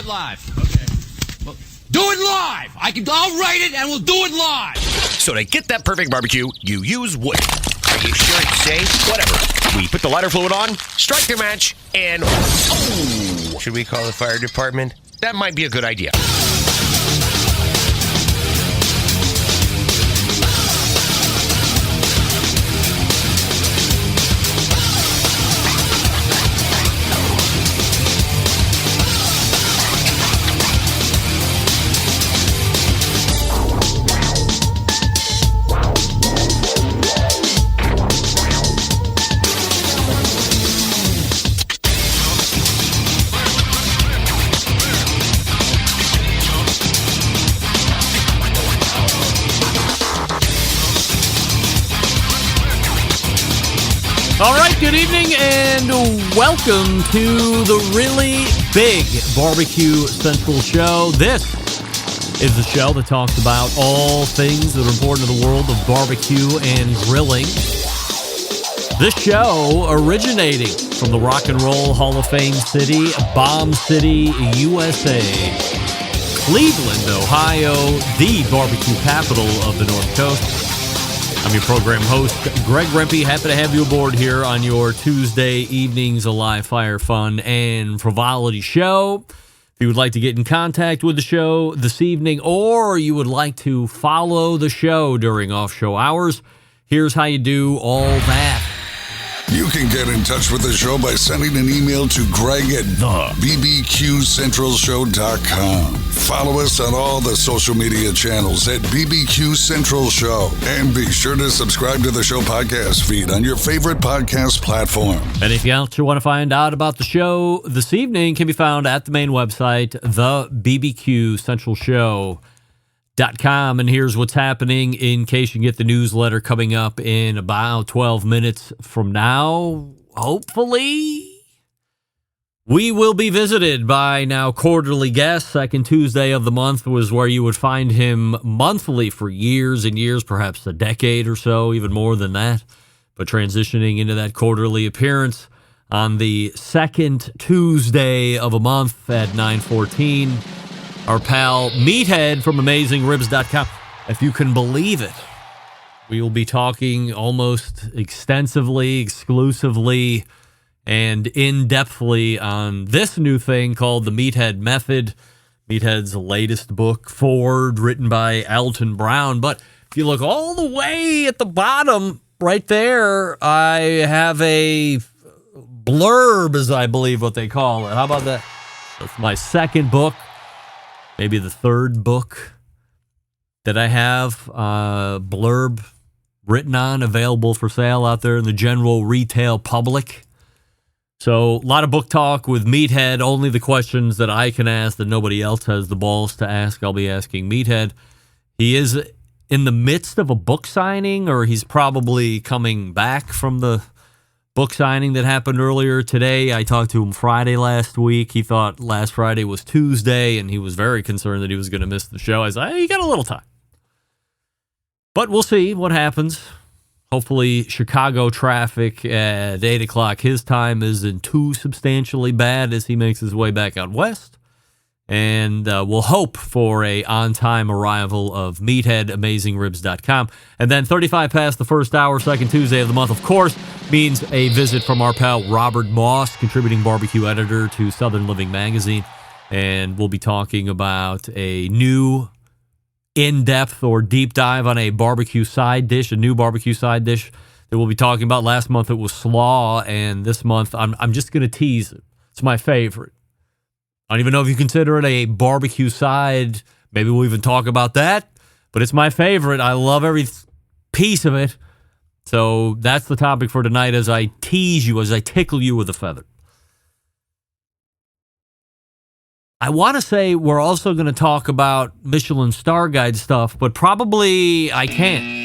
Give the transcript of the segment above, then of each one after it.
live. Okay. Well, do it live. I'll write it and we'll do it live. So to get that perfect barbecue, you use wood. Are you sure it's safe? Whatever. We put the lighter fluid on, strike the match, and oh! Should we call the fire department? That might be a good idea. All right, good evening and welcome to the really big Barbecue Central show. This is the show that talks about all things that are important to the world of barbecue and grilling. This show originating from the Rock and Roll Hall of Fame city, Bomb City, USA. Cleveland, Ohio, the barbecue capital of the North Coast. I'm your program host, Greg Rempe. Happy to have you aboard here on your Tuesday evenings, a live fire, fun, and frivolity show. If you would like to get in contact with the show this evening, or you would like to follow the show during off-show hours, here's how you do all that. You can get in touch with the show by sending an email to Greg at bbqcentralshow.com. Follow us on all the social media channels at BBQ Central Show. And be sure to subscribe to the show podcast feed on your favorite podcast platform. And if you also want to find out about the show this evening, can be found at the main website, the bbqcentralshow.com. And here's what's happening in case you get the newsletter coming up in about 12 minutes from now. Hopefully, we will be visited by now quarterly guest. Second Tuesday of the month was where you would find him monthly for years and years, perhaps a decade or so, even more than that. But transitioning into that quarterly appearance on the second Tuesday of a month at 9:14. Our pal Meathead from AmazingRibs.com. If you can believe it, we will be talking almost extensively, exclusively, and in-depthly on this new thing called the Meathead Method. Meathead's latest book, Forward, written by Alton Brown. But if you look all the way at the bottom, right there, I have a blurb, as I believe what they call it. How about that? That's my second book. Maybe the third book that I have, blurb written on, available for sale out there in the general retail public. So a lot of book talk with Meathead, only the questions that I can ask that nobody else has the balls to ask. I'll be asking Meathead. He is in the midst of a book signing, or he's probably coming back from the book signing that happened earlier today. I talked to him Friday last week. He thought last Friday was Tuesday, and he was very concerned that he was going to miss the show. I said, hey, you got a little time. But we'll see what happens. Hopefully Chicago traffic at 8 o'clock his time isn't too substantially bad as he makes his way back out west. And we'll hope for a on-time arrival of Meathead, AmazingRibs.com. And then 35 past the first hour, second Tuesday of the month, of course, means a visit from our pal Robert Moss, contributing barbecue editor to Southern Living Magazine. And we'll be talking about a new in-depth or deep dive on a barbecue side dish, a new barbecue side dish that we'll be talking about. Last month it was slaw, and this month I'm just going to tease it. It's my favorite. I don't even know if you consider it a barbecue side. Maybe we'll even talk about that. But it's my favorite. I love every piece of it. So that's the topic for tonight as I tease you, as I tickle you with a feather. I want to say we're also going to talk about Michelin Star Guide stuff, but probably I can't.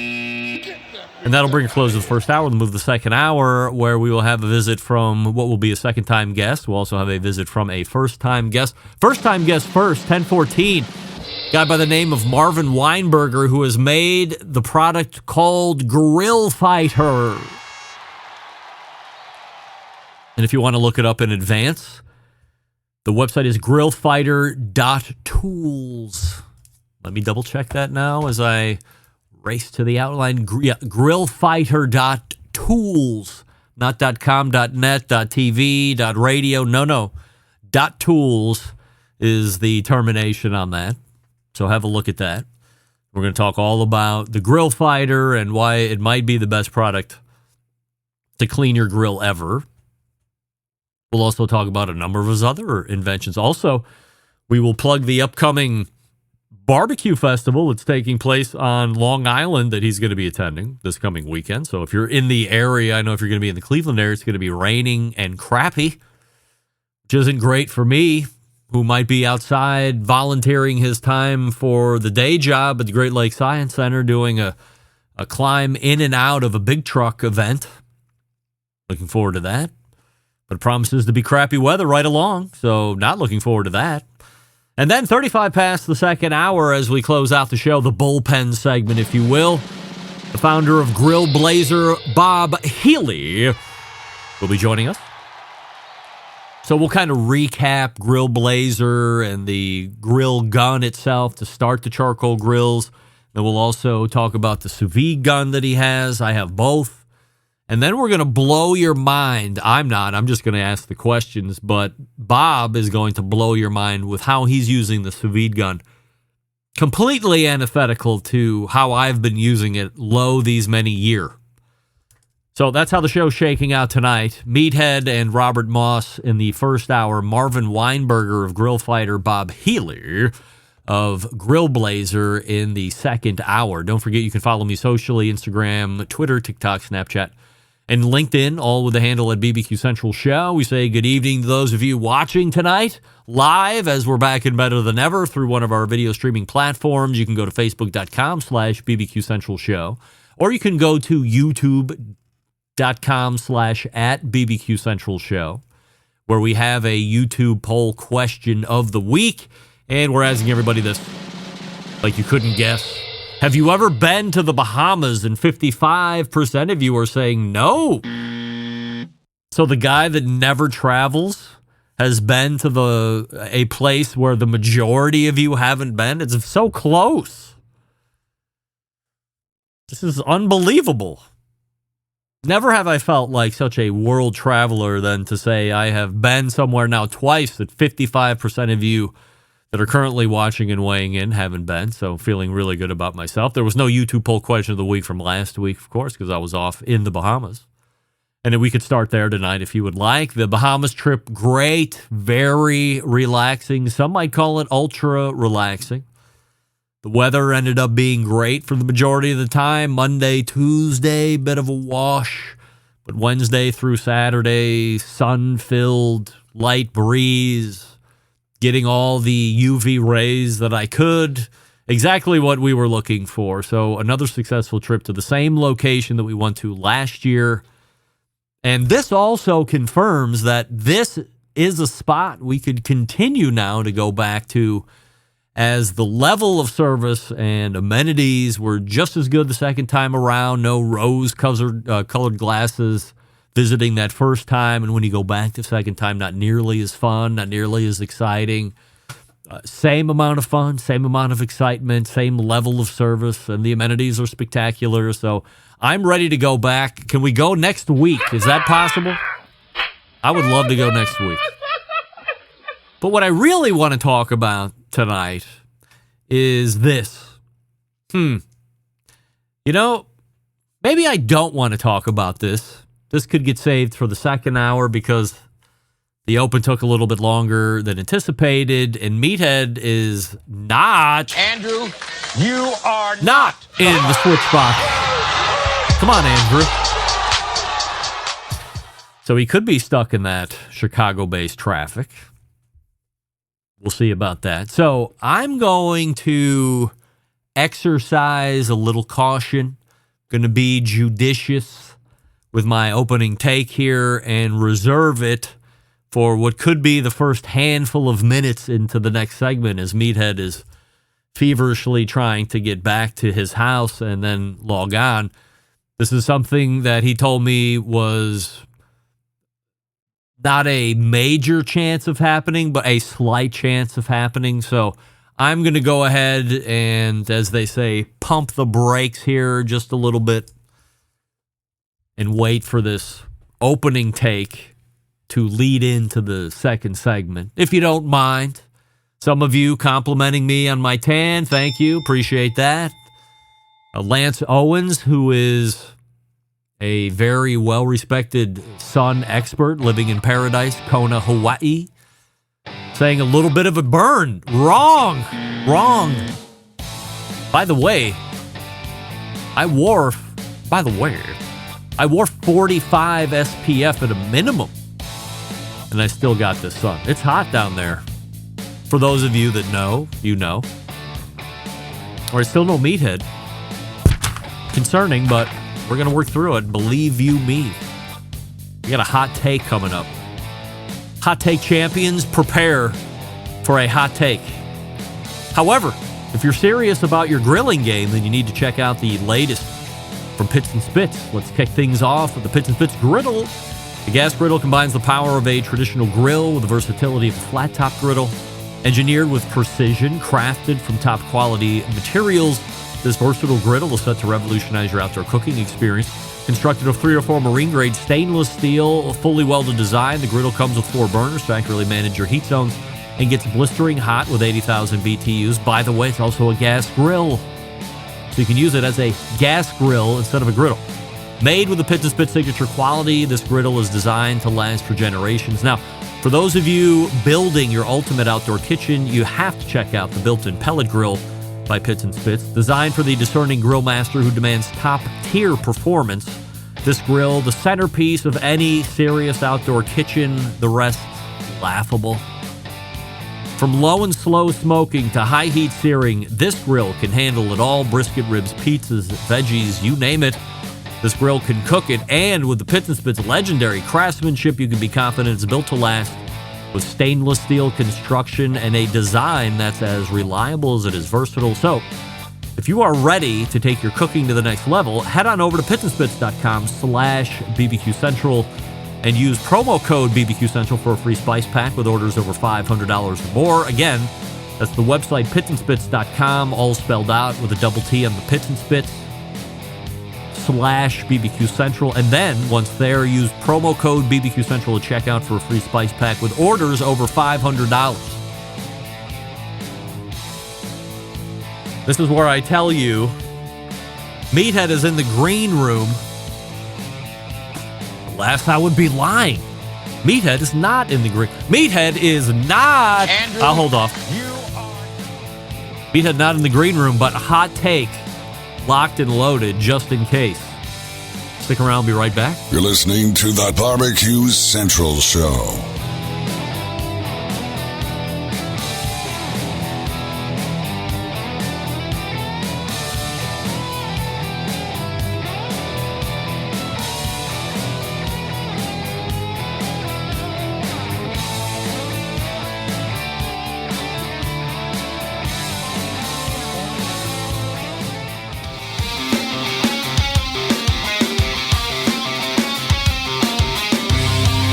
And that'll bring a close to the first hour. We'll move to the second hour, where we will have a visit from what will be a second-time guest. We'll also have a visit from a first-time guest. First-time guest first, 1014. Guy by the name of Marvin Weinberger, who has made the product called Grill Fighter. And if you want to look it up in advance, The website is grillfighter.tools. Let me double check that now as I race to the outline. Grillfighter.tools, not .com, .net, .tv, .radio. No. .tools is the termination on that. So have a look at that. We're going to talk all about the Grill Fighter and why it might be the best product to clean your grill ever. We'll also talk about a number of his other inventions. Also, we will plug the upcoming barbecue festival that's taking place on Long Island that he's going to be attending this coming weekend. So if you're in the area, I know if you're going to be in the Cleveland area, it's going to be raining and crappy, which isn't great for me, who might be outside volunteering his time for the day job at the Great Lakes Science Center doing a climb in and out of a big truck event. Looking forward to that. But it promises to be crappy weather right along, so not looking forward to that. And then 35 past the second hour as we close out the show, the bullpen segment, if you will. The founder of Grill Blazer, Bob Healy, will be joining us. So we'll kind of recap Grill Blazer and the grill gun itself to start the charcoal grills. Then we'll also talk about the sous vide gun that he has. I have both. And then we're going to blow your mind. I'm not. I'm just going to ask the questions. But Bob is going to blow your mind with how he's using the sous vide gun. Completely antithetical to how I've been using it these many years. So that's how the show's shaking out tonight. Meathead and Robert Moss in the first hour. Marvin Weinberger of Grill Fighter, Bob Healy of Grill Blazer in the second hour. Don't forget you can follow me socially, Instagram, Twitter, TikTok, Snapchat, and LinkedIn, all with the handle at BBQ Central Show. We say good evening to those of you watching tonight live as we're back and better than ever through one of our video streaming platforms. You can go to facebook.com/BBQ Central Show, or you can go to youtube.com/@BBQ Central Show, where we have a YouTube poll question of the week. And we're asking everybody this, like you couldn't guess. Have you ever been to the Bahamas? And 55% of you are saying no. So the guy that never travels has been to a place where the majority of you haven't been. It's so close. This is unbelievable. Never have I felt like such a world traveler than to say I have been somewhere now twice that 55% of you that are currently watching and weighing in haven't been, so feeling really good about myself. There was no YouTube poll question of the week from last week, of course, because I was off in the Bahamas. And we could start there tonight if you would like. The Bahamas trip, great, very relaxing. Some might call it ultra relaxing. The weather ended up being great for the majority of the time. Monday, Tuesday, bit of a wash. But Wednesday through Saturday, sun-filled, light breeze, getting all the UV rays that I could. Exactly what we were looking for. So another successful trip to the same location that we went to last year. And this also confirms that this is a spot we could continue now to go back to, as the level of service and amenities were just as good the second time around. No rose-colored glasses visiting that first time, and when you go back the second time, not nearly as fun, not nearly as exciting. Same amount of fun, same amount of excitement, same level of service, and the amenities are spectacular. So I'm ready to go back. Can we go next week? Is that possible? I would love to go next week. But what I really want to talk about tonight is this. You know, maybe I don't want to talk about this. This could get saved for the second hour because the open took a little bit longer than anticipated, and Meathead is not... Andrew, you are not in the switch box. Come on, Andrew. So he could be stuck in that Chicago-based traffic. We'll see about that. So I'm going to exercise a little caution. Going to be judicious with my opening take here and reserve it for what could be the first handful of minutes into the next segment, as Meathead is feverishly trying to get back to his house and then log on. This is something that he told me was not a major chance of happening, but a slight chance of happening. So I'm going to go ahead and, as they say, pump the brakes here just a little bit and wait for this opening take to lead into the second segment, if you don't mind. Some of you complimenting me on my tan. Thank you. Appreciate that. Lance Owens, who is a very well-respected sun expert living in Paradise, Kona, Hawaii, saying a little bit of a burn. Wrong. By the way, I wore 45 SPF at a minimum, and I still got the sun. It's hot down there. For those of you that know, you know. Or I still know Meathead. Concerning, but we're going to work through it. Believe you me. We got a hot take coming up. Hot take champions, prepare for a hot take. However, if you're serious about your grilling game, then you need to check out the latest from Pits and Spits. Let's kick things off with the Pits and Spits griddle. The gas griddle combines the power of a traditional grill with the versatility of a flat-top griddle. Engineered with precision, crafted from top quality materials, this versatile griddle is set to revolutionize your outdoor cooking experience. Constructed of 3 or 4 marine-grade stainless steel, fully welded design, the griddle comes with 4 burners to accurately manage your heat zones and gets blistering hot with 80,000 BTUs. By the way, it's also a gas grill, so you can use it as a gas grill instead of a griddle. Made with the Pits and Spit signature quality, this griddle is designed to last for generations. Now, for those of you building your ultimate outdoor kitchen, you have to check out the built-in pellet grill by Pits and Spits. Designed for the discerning grill master who demands top-tier performance, this grill, the centerpiece of any serious outdoor kitchen, the rest laughable. From low and slow smoking to high heat searing, this grill can handle it all. Brisket, ribs, pizzas, veggies, you name it. This grill can cook it, and with the Pits and Spits legendary craftsmanship, you can be confident it's built to last with stainless steel construction and a design that's as reliable as it is versatile. So, if you are ready to take your cooking to the next level, head on over to pitsandspits.com/BBQ Central and use promo code BBQ Central for a free spice pack with orders over $500 or more. Again, that's the website pitsandspits.com, all spelled out with a double T on the Pits and Spits /BBQ Central, and then once there, use promo code BBQ Central at checkout for a free spice pack with orders over $500. This is where I tell you, Meathead is in the green room. Last I would be lying. Meathead is not in the green. Meathead is not. Andrew, I'll hold off. Meathead not in the green room, but a hot take. Locked and loaded, just in case. Stick around, I'll be right back. You're listening to the Barbecue Central Show.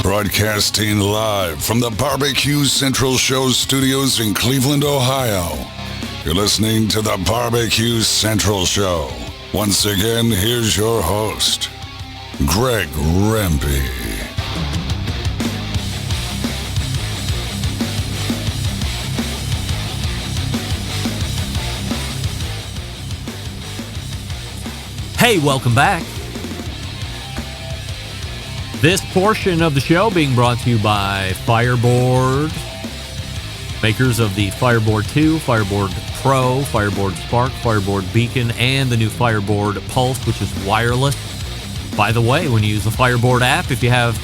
Broadcasting live from the Barbecue Central Show studios in Cleveland, Ohio. You're listening to the Barbecue Central Show. Once again, here's your host, Greg Rempe. Hey, welcome back. This portion of the show being brought to you by Fireboard, makers of the Fireboard 2, Fireboard Pro, Fireboard Spark, Fireboard Beacon, and the new Fireboard Pulse, which is wireless. By the way, when you use the Fireboard app, if you have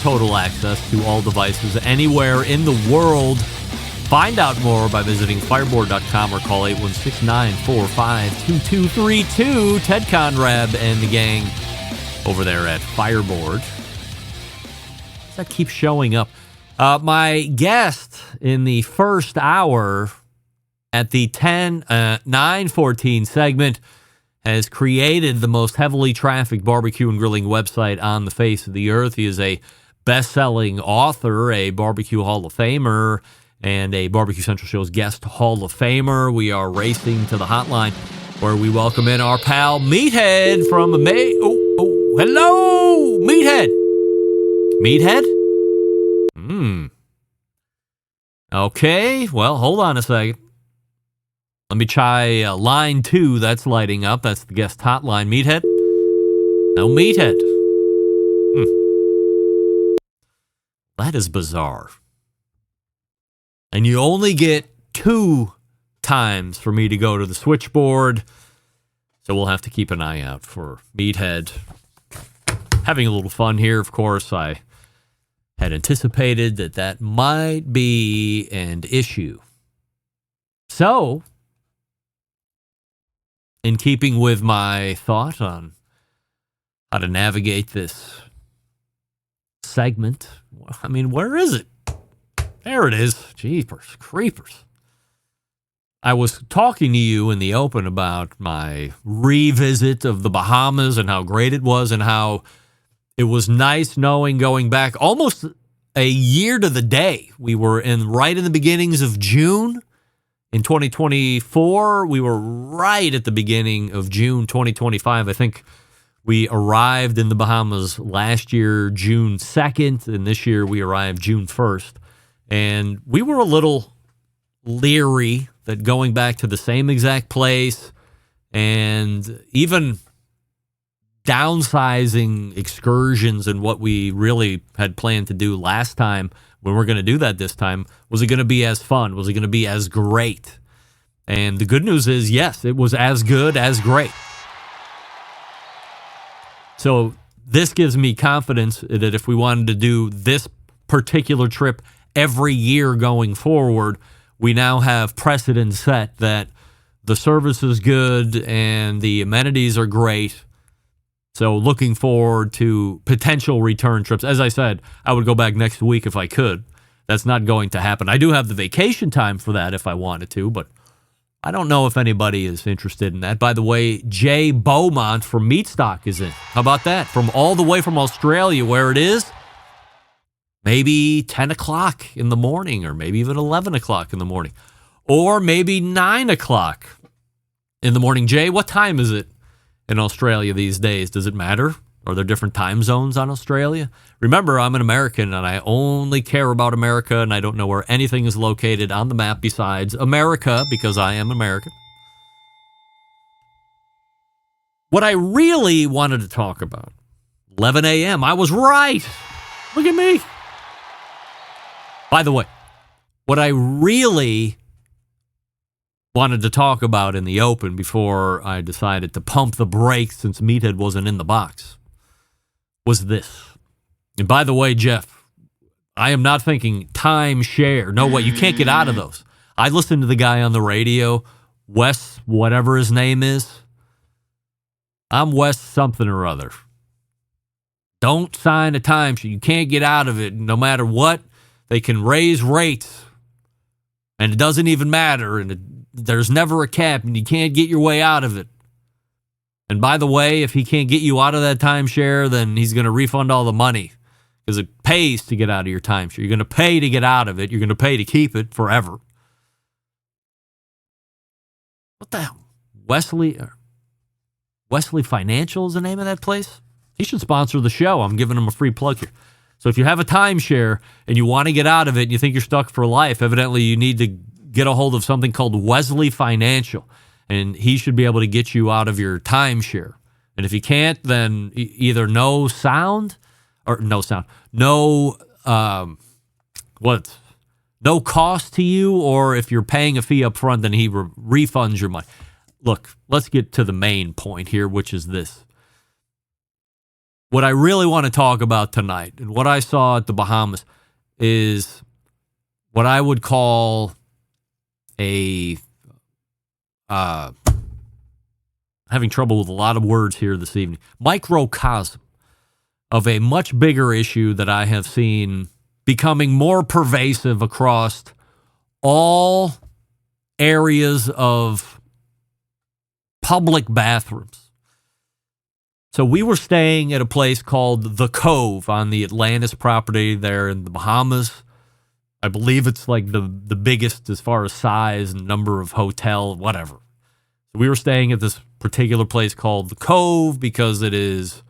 total access to all devices anywhere in the world. Find out more by visiting fireboard.com or call 816-945-2232. Ted Conrad and the gang over there at Fireboard. That keeps showing up. My guest in the first hour at the 9:14 segment has created the most heavily trafficked barbecue and grilling website on the face of the earth. He is a best-selling author, a Barbecue Hall of Famer, and a Barbecue Central Show's guest Hall of Famer. We are racing to the hotline where we welcome in our pal Meathead from hello, Meathead. Meathead? Okay, well, hold on a second. Let me try line 2. That's lighting up. That's the guest hotline. Meathead? No Meathead. That is bizarre. And you only get 2 times for me to go to the switchboard. So we'll have to keep an eye out for Meathead. Having a little fun here, of course. I had anticipated that might be an issue. So, in keeping with my thought on how to navigate this segment, I mean, where is it? There it is. Jeepers creepers. I was talking to you in the open about my revisit of the Bahamas and how great it was and how it was nice knowing going back almost a year to the day. We were right in the beginnings of June in 2024. We were right at the beginning of June 2025. I think we arrived in the Bahamas last year, June 2nd, and this year we arrived June 1st. And we were a little leery that going back to the same exact place and even downsizing excursions and what we really had planned to do last time when we're going to do that this time, was it going to be as fun? Was it going to be as great? And the good news is, yes, it was as good as great. So this gives me confidence that if we wanted to do this particular trip every year going forward, we now have precedent set that the service is good and the amenities are great. So looking forward to potential return trips. As I said, I would go back next week if I could. That's not going to happen. I do have the vacation time for that if I wanted to, but I don't know if anybody is interested in that. By the way, Jay Beaumont from Meatstock is in. How about that? From all the way from Australia, where it is maybe 10 o'clock in the morning, or maybe even 11 o'clock in the morning, or maybe 9 o'clock in the morning. Jay, what time is it in Australia these days? Does it matter? Are there different time zones on Australia? Remember, I'm an American, and I only care about America, and I don't know where anything is located on the map besides America, because I am American. What I really wanted to talk about, 11 a.m., I was right. Look at me. By the way, what I really wanted to talk about in the open before I decided to pump the brakes since Meathead wasn't in the box was this. And by the way, Jeff, I am not thinking timeshare. No way. You can't get out of those. I listened to the guy on the radio, Wes, whatever his name is. I'm Wes something or other. Don't sign a timeshare. You can't get out of it no matter what. They can raise rates, and it doesn't even matter, and there's never a cap, and you can't get your way out of it. And by the way, if he can't get you out of that timeshare, then he's going to refund all the money, because it pays to get out of your timeshare. You're going to pay to get out of it. You're going to pay to keep it forever. What the hell? Wesley Financial is the name of that place? He should sponsor the show. I'm giving him a free plug here. So if you have a timeshare and you want to get out of it and you think you're stuck for life, evidently you need to get a hold of something called Wesley Financial, and he should be able to get you out of your timeshare. And if he can't, then either no cost to you, or if you're paying a fee up front, then he refunds your money. Look, let's get to the main point here, which is this. What I really want to talk about tonight and what I saw at the Bahamas is what I would call a having trouble with a lot of words here this evening, microcosm of a much bigger issue that I have seen becoming more pervasive across all areas of public bathrooms. So we were staying at a place called The Cove on the Atlantis property there in the Bahamas. I believe it's like the biggest as far as size and number of hotel, whatever. So we were staying at this particular place called The Cove because it is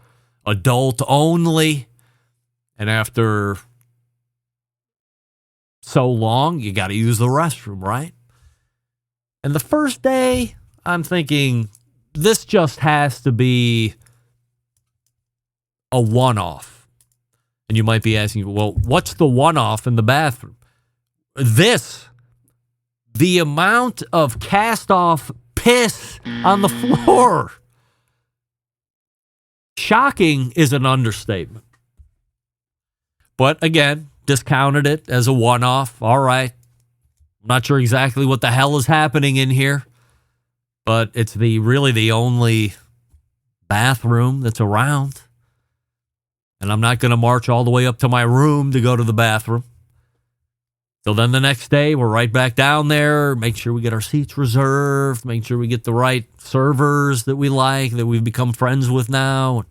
adult only. And after so long, you got to use the restroom, right? And the first day, I'm thinking, this just has to be a one-off. And you might be asking, well, what's the one-off in the bathroom? The amount of cast-off piss on the floor. Shocking is an understatement. But again, discounted it as a one-off. All right. I'm not sure exactly what the hell is happening in here, but it's really the only bathroom that's around. And I'm not going to march all the way up to my room to go to the bathroom. So then the next day, we're right back down there, make sure we get our seats reserved, make sure we get the right servers that we like, that we've become friends with now.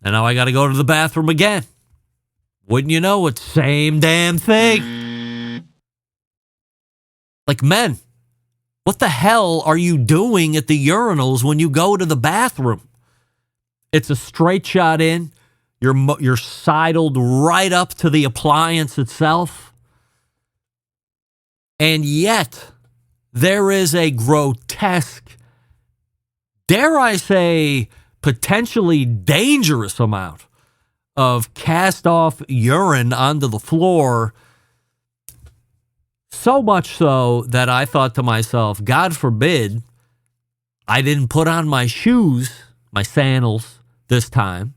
And now I got to go to the bathroom again. Wouldn't you know it, same damn thing. Like, men, what the hell are you doing at the urinals when you go to the bathroom? It's a straight shot in. You're sidled right up to the appliance itself. And yet, there is a grotesque, dare I say, potentially dangerous amount of cast-off urine onto the floor. So much so that I thought to myself, God forbid I didn't put on my shoes, my sandals, this time.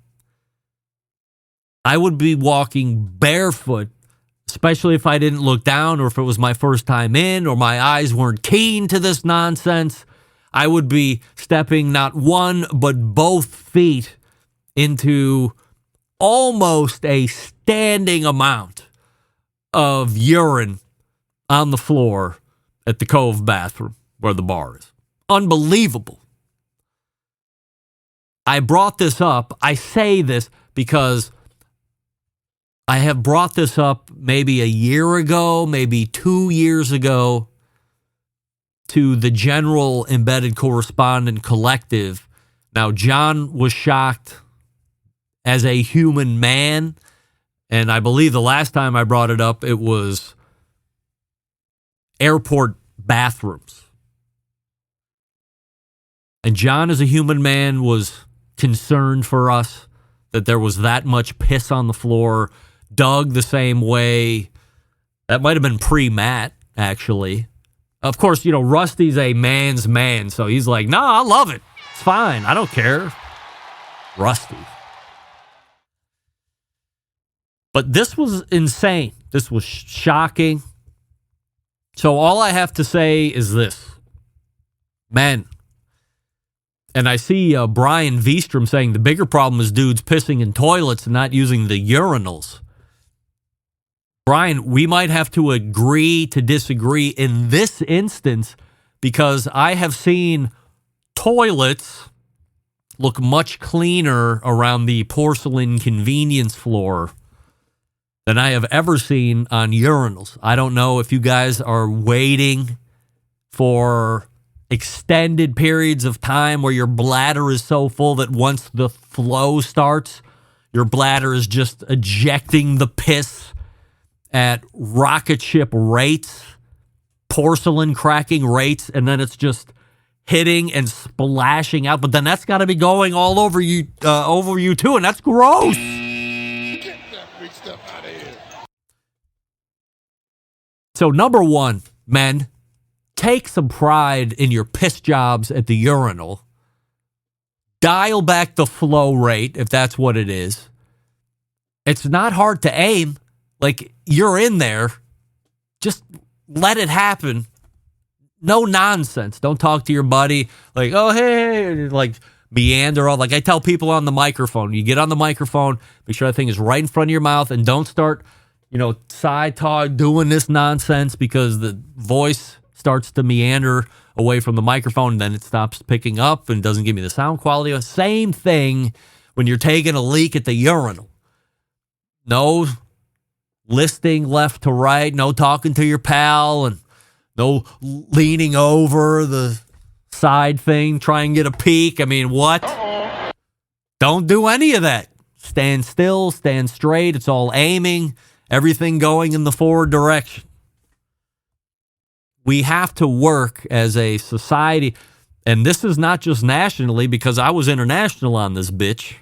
I would be walking barefoot, especially if I didn't look down or if it was my first time in or my eyes weren't keen to this nonsense. I would be stepping not one but both feet into almost a standing amount of urine on the floor at the Cove bathroom where the bar is. Unbelievable. I brought this up. I say this because I have brought this up maybe a year ago, maybe 2 years ago, to the General Embedded Correspondent Collective. Now, John was shocked as a human man, and I believe the last time I brought it up, it was airport bathrooms. And John, as a human man, was concerned for us that there was that much piss on the floor. Doug, the same way. That might have been pre-Matt, actually. Of course, Rusty's a man's man, so he's like, no, I love it. It's fine. I don't care. Rusty. But this was insane. This was shocking. So all I have to say is this. Men, and I see Brian Vestrom saying the bigger problem is dudes pissing in toilets and not using the urinals. Brian, we might have to agree to disagree in this instance because I have seen toilets look much cleaner around the porcelain convenience floor than I have ever seen on urinals. I don't know if you guys are waiting for extended periods of time where your bladder is so full that once the flow starts, your bladder is just ejecting the piss at rocket ship rates, porcelain cracking rates, and then it's just hitting and splashing out. But then that's got to be going all over you too, and that's gross. Get that big stuff out of here. So number one, men, take some pride in your piss jobs at the urinal. Dial back the flow rate if that's what it is. It's not hard to aim. Like, you're in there. Just let it happen. No nonsense. Don't talk to your buddy like, oh, hey, like meander all. Like I tell people on the microphone, you get on the microphone, make sure that thing is right in front of your mouth and don't start, side talk, doing this nonsense because the voice starts to meander away from the microphone, and then it stops picking up and doesn't give me the sound quality. Same thing when you're taking a leak at the urinal. No listing left to right, no talking to your pal, and no leaning over the side thing, try and get a peek. I mean, what? Don't do any of that. Stand still, stand straight. It's all aiming, everything going in the forward direction. We have to work as a society, and this is not just nationally, because I was international on this bitch.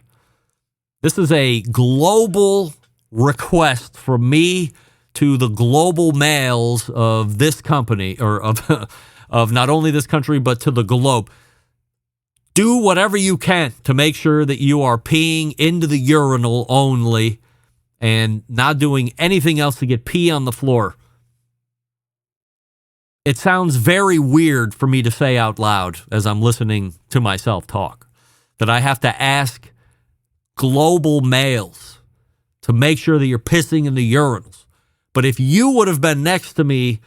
This is a global request from me to the global males of this company, or of not only this country, but to the globe. Do whatever you can to make sure that you are peeing into the urinal only and not doing anything else to get pee on the floor. It sounds very weird for me to say out loud as I'm listening to myself talk, that I have to ask global males to make sure that you're pissing in the urinals. But if you would have been next to me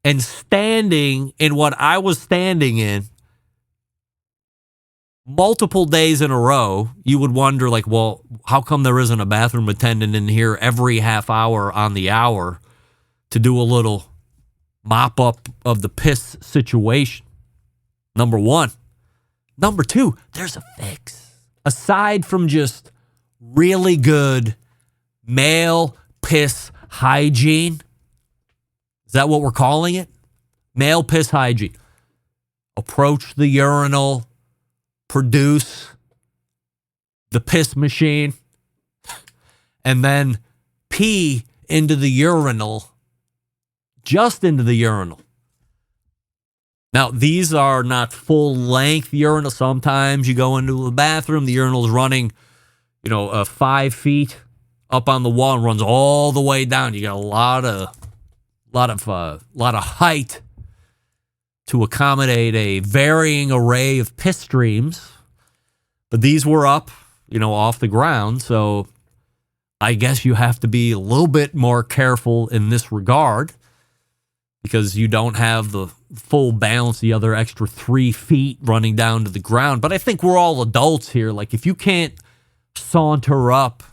and standing in what I was standing in multiple days in a row, you would wonder, like, well, how come there isn't a bathroom attendant in here every half hour on the hour to do a little mop up of the piss situation? Number one. Number two, there's a fix. Aside from just really good male piss hygiene, is that what we're calling it? Male piss hygiene. Approach the urinal, produce the piss machine, and then pee into the urinal, just into the urinal. Now, these are not full-length urinals. Sometimes you go into the bathroom, the urinal is running, 5 feet up on the wall and runs all the way down. You got a lot of height to accommodate a varying array of piss streams. But these were up, off the ground. So I guess you have to be a little bit more careful in this regard, because you don't have the full balance, the other extra 3 feet running down to the ground. But I think we're all adults here. Like, if you can't saunter up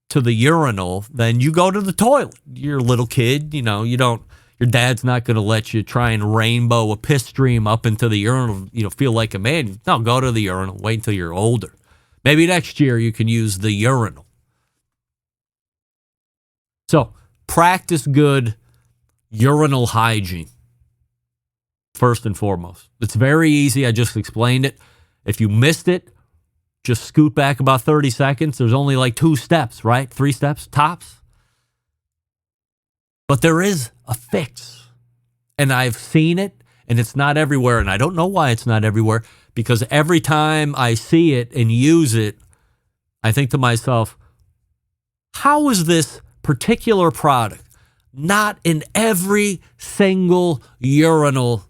to the urinal, then you go to the toilet. You're a little kid, your dad's not going to let you try and rainbow a piss stream up into the urinal, feel like a man. No, go to the urinal. Wait until you're older. Maybe next year you can use the urinal. So, practice good urinal hygiene, first and foremost. It's very easy. I just explained it. If you missed it, just scoot back about 30 seconds. There's only like 2 steps, right? 3 steps, tops. But there is a fix. And I've seen it, and it's not everywhere. And I don't know why it's not everywhere, because every time I see it and use it, I think to myself, how is this particular product not in every single urinal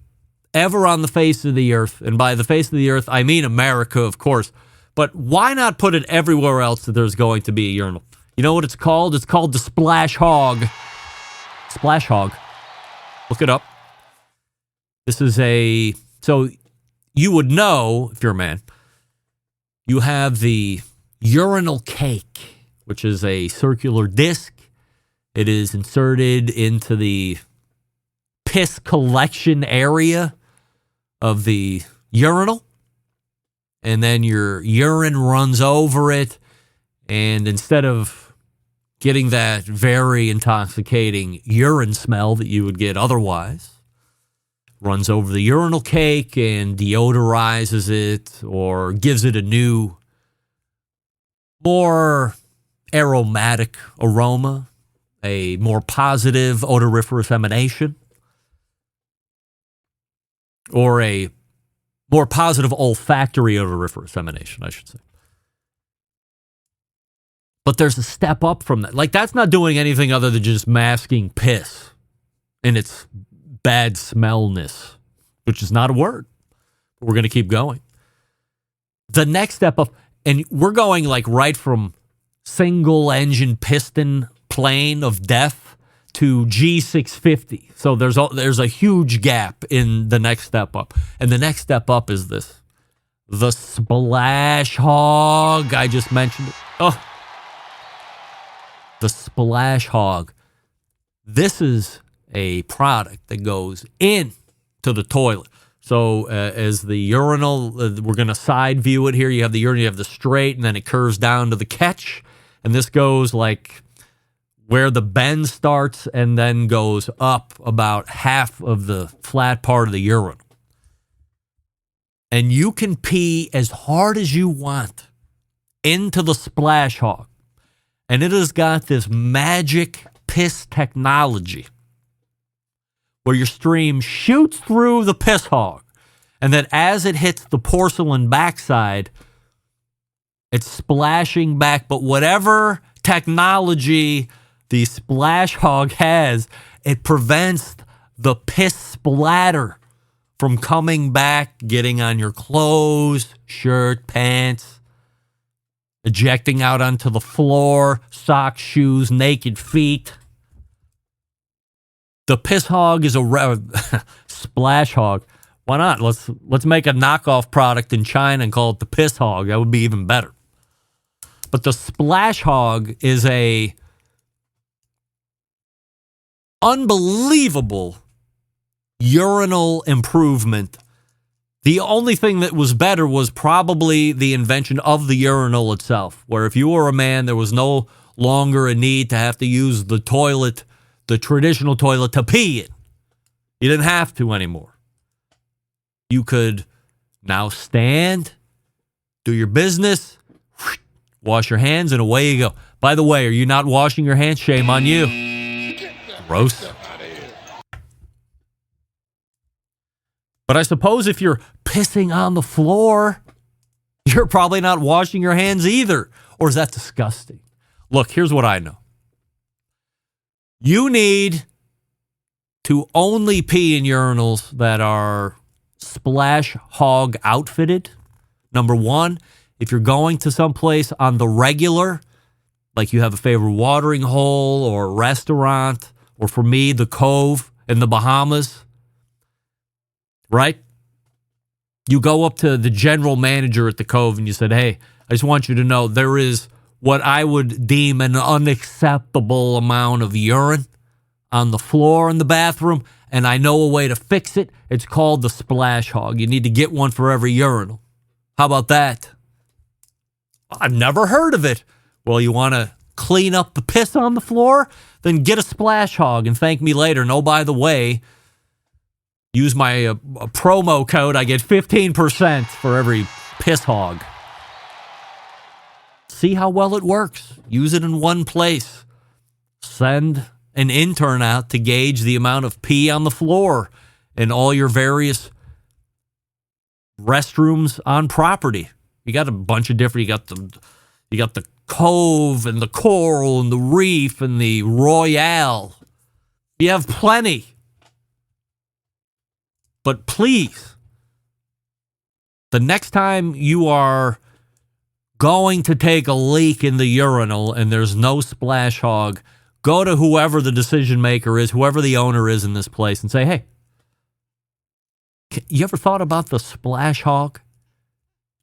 ever on the face of the earth? And by the face of the earth, I mean America, of course. But why not put it everywhere else that there's going to be a urinal? You know what it's called? It's called the Splash Hog. Splash Hog. Look it up. This is so you would know, if you're a man, you have the urinal cake, which is a circular disc. It is inserted into the piss collection area of the urinal. And then your urine runs over it. And instead of getting that very intoxicating urine smell that you would get otherwise, runs over the urinal cake and deodorizes it, or gives it a new, more aromatic aroma, a more positive odoriferous emanation, or a more positive olfactory odoriferous emanation, I should say. But there's a step up from that. Like, that's not doing anything other than just masking piss in its bad smellness, which is not a word. But we're going to keep going. The next step up, and we're going like right from single engine piston plane of death to G650. So there's a huge gap in the next step up. And the next step up is this. The Splash Hog. I just mentioned it. Oh. The Splash Hog. This is a product that goes into the toilet. So as the urinal, we're going to side view it here. You have the urinal, you have the straight, and then it curves down to the catch. And this goes like where the bend starts and then goes up about half of the flat part of the urinal. And you can pee as hard as you want into the Splash Hog. And it has got this magic piss technology where your stream shoots through the piss hog. And then as it hits the porcelain backside, it's splashing back. But whatever technology the Splash Hog has, it prevents the piss splatter from coming back, getting on your clothes, shirt, pants, ejecting out onto the floor, socks, shoes, naked feet. The Piss Hog is a Splash Hog. Why not? Let's make a knockoff product in China and call it the Piss Hog. That would be even better. But the Splash Hog is a unbelievable urinal improvement. The only thing that was better was probably the invention of the urinal itself, where if you were a man, there was no longer a need to have to use the toilet, the traditional toilet, to pee in. You didn't have to anymore. You could now stand, do your business, wash your hands, and away you go. By the way, are you not washing your hands? Shame on you. Gross. But I suppose if you're pissing on the floor, you're probably not washing your hands either. Or is that disgusting? Look, here's what I know. You need to only pee in urinals that are Splash Hog outfitted. Number one, if you're going to someplace on the regular, like you have a favorite watering hole or a restaurant, or for me, the Cove in the Bahamas, right? You go up to the general manager at the Cove and you said, hey, I just want you to know there is what I would deem an unacceptable amount of urine on the floor in the bathroom, and I know a way to fix it. It's called the Splash Hog. You need to get one for every urinal. How about that? I've never heard of it. Well, you want to clean up the piss on the floor? Then get a Splash Hog and thank me later. And oh, by the way, use my promo code. I get 15% for every piss hog. See how well it works. Use it in one place. Send an intern out to gauge the amount of pee on the floor in all your various restrooms on property. You got a bunch of different. You got the Cove and the Coral and the Reef and the Royale. You have plenty. But please, the next time you are going to take a leak in the urinal and there's no Splash Hog, go to whoever the decision maker is, whoever the owner is in this place, and say, hey, you ever thought about the Splash Hog?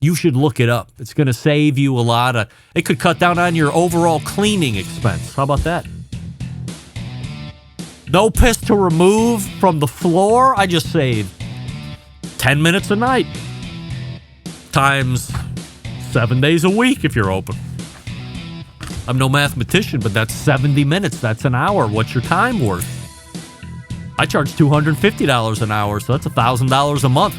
You should look it up. It's going to save you a lot of... It could cut down on your overall cleaning expense. How about that? No piss to remove from the floor. I just saved 10 minutes a night. Times 7 days a week if you're open. I'm no mathematician, but that's 70 minutes. That's an hour. What's your time worth? I charge $250 an hour, so that's $1,000 a month.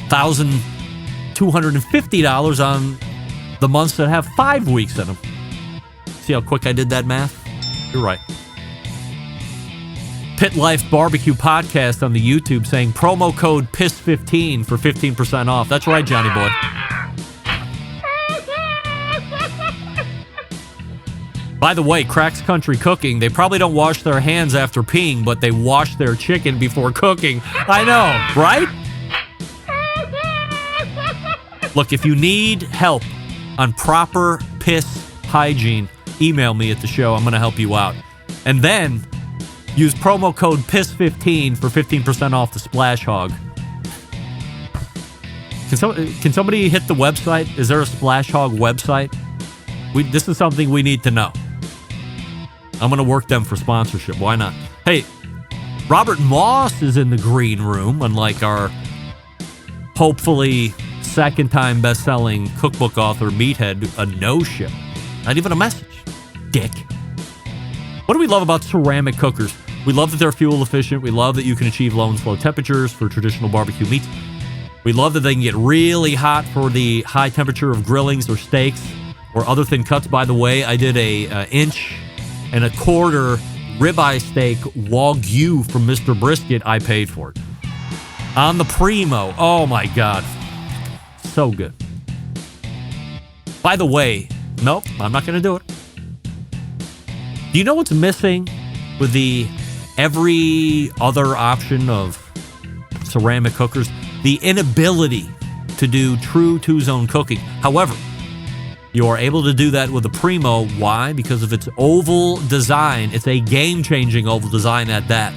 $1,250 on the months that have 5 weeks in them. See how quick I did that math? You're right. Pit Life Barbecue Podcast on the YouTube saying promo code PISS15 for 15% off. That's right, Johnny boy. By the way, Cracks Country Cooking, they probably don't wash their hands after peeing, but they wash their chicken before cooking. I know, right? Look, if you need help on proper piss hygiene, email me at the show. I'm going to help you out. And then use promo code PISS15 for 15% off the Splash Hog. Can somebody hit the website? Is there a Splash Hog website? This is something we need to know. I'm going to work them for sponsorship. Why not? Hey, Robert Moss is in the green room, unlike our hopefully second-time best-selling cookbook author, Meathead, a no-show. Not even a message. Dick. What do we love about ceramic cookers? We love that they're fuel efficient. We love that you can achieve low and slow temperatures for traditional barbecue meats. We love that they can get really hot for the high temperature of grillings or steaks or other thin cuts. By the way, I did a inch and a quarter ribeye steak Wagyu from Mr. Brisket. I paid for it. On the Primo. Oh my God. So good. By the way, nope, I'm not going to do it. Do you know what's missing with the every other option of ceramic cookers? The inability to do true two-zone cooking. However, you are able to do that with the Primo. Why? Because of its oval design. It's a game-changing oval design at that.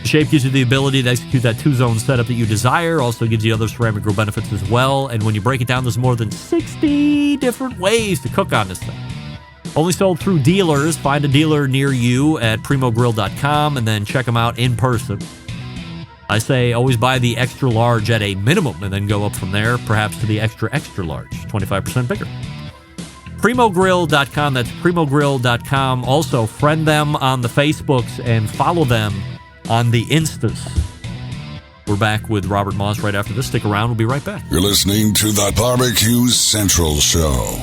The shape gives you the ability to execute that two-zone setup that you desire. Also gives you other ceramic grill benefits as well. And when you break it down, there's more than 60 different ways to cook on this thing. Only sold through dealers. Find a dealer near you at primogrill.com and then check them out in person. I say always buy the extra large at a minimum and then go up from there, perhaps to the extra large, 25% bigger. Primogrill.com, that's primogrill.com. Also, friend them on the Facebooks and follow them on the Instas. We're back with Robert Moss right after this. Stick around. We'll be right back. You're listening to the Barbecue Central Show.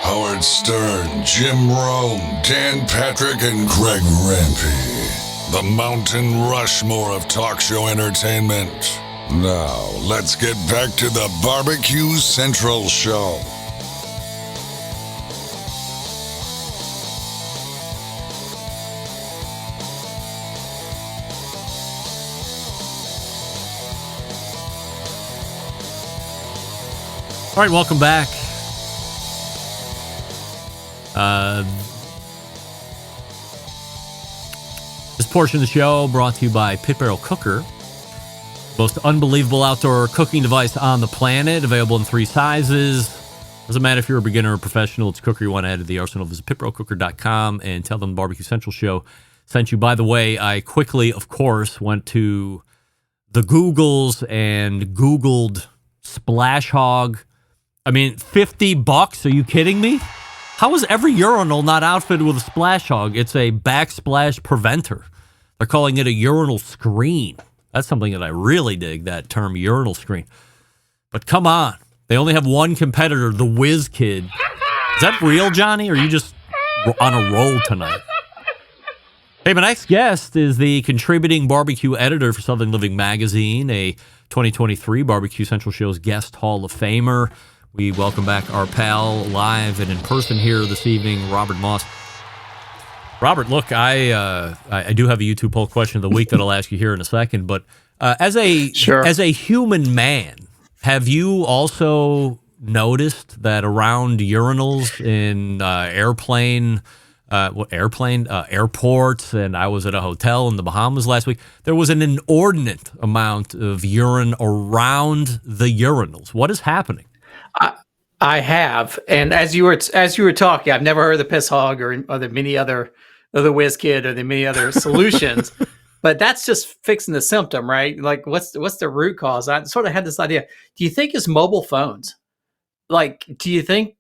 Howard Stern, Jim Rome, Dan Patrick, and Greg Rempe. The Mountain Rushmore of talk show entertainment. Now, let's get back to the Barbecue Central Show. All right, welcome back. This portion of the show brought to you by Pit Barrel Cooker. Most unbelievable outdoor cooking device on the planet. Available in 3 sizes. Doesn't matter if you're a beginner or professional. It's a cooker you want to add to the arsenal. Visit pitbarrelcooker.com and tell them the Barbecue Central Show sent you. By the way, I quickly, of course, went to the Googles and Googled Splash Hog. I mean, $50? Are you kidding me? How is every urinal not outfitted with a Splash Hog? It's a backsplash preventer. They're calling it a urinal screen. That's something that I really dig, that term, urinal screen. But come on. They only have one competitor, the Whiz Kid. Is that real, Johnny, or are you just on a roll tonight? Hey, my next guest is the contributing barbecue editor for Southern Living Magazine, a 2023 Barbecue Central Show's guest Hall of Famer. We welcome back our pal live and in person here this evening, Robert Moss. Robert, look, I do have a YouTube poll question of the week that I'll ask you here in a second, but as a human man, have you also noticed that around urinals in airports, and I was at a hotel in the Bahamas last week, there was an inordinate amount of urine around the urinals. What is happening? I have, and as you were talking, I've never heard of the piss hog or the many other Whiz Kid or the many other solutions, but that's just fixing the symptom, right? Like, what's the root cause? I sort of had this idea. Do you think it's mobile phones? Like, do you think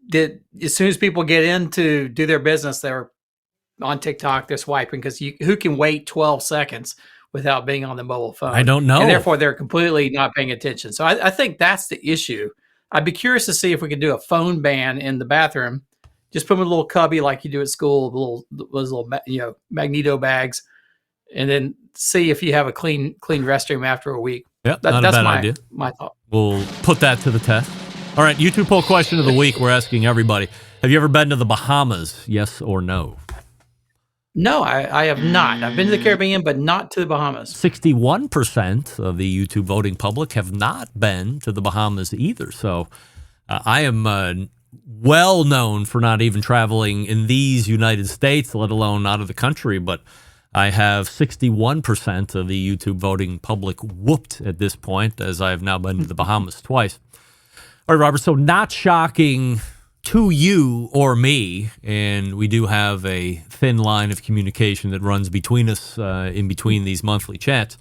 that as soon as people get in to do their business, they're on TikTok, they're swiping? Because who can wait 12 seconds without being on the mobile phone? I don't know. And therefore, they're completely not paying attention. So I think that's the issue. I'd be curious to see if we could do a phone ban in the bathroom. Just put them in a little cubby like you do at school, those little magneto bags, and then see if you have a clean restroom after a week. Yep, That's not a bad idea. my thought. We'll put that to the test. All right, YouTube poll question of the week. We're asking everybody, have you ever been to the Bahamas? Yes or no? No, I have not. I've been to the Caribbean, but not to the Bahamas. 61% of the YouTube voting public have not been to the Bahamas either. So I am well known for not even traveling in these United States, let alone out of the country. But I have 61% of the YouTube voting public whooped at this point, as I have now been to the Bahamas twice. All right, Robert, so not shocking to you or me, and we do have a thin line of communication that runs between us in between these monthly chats,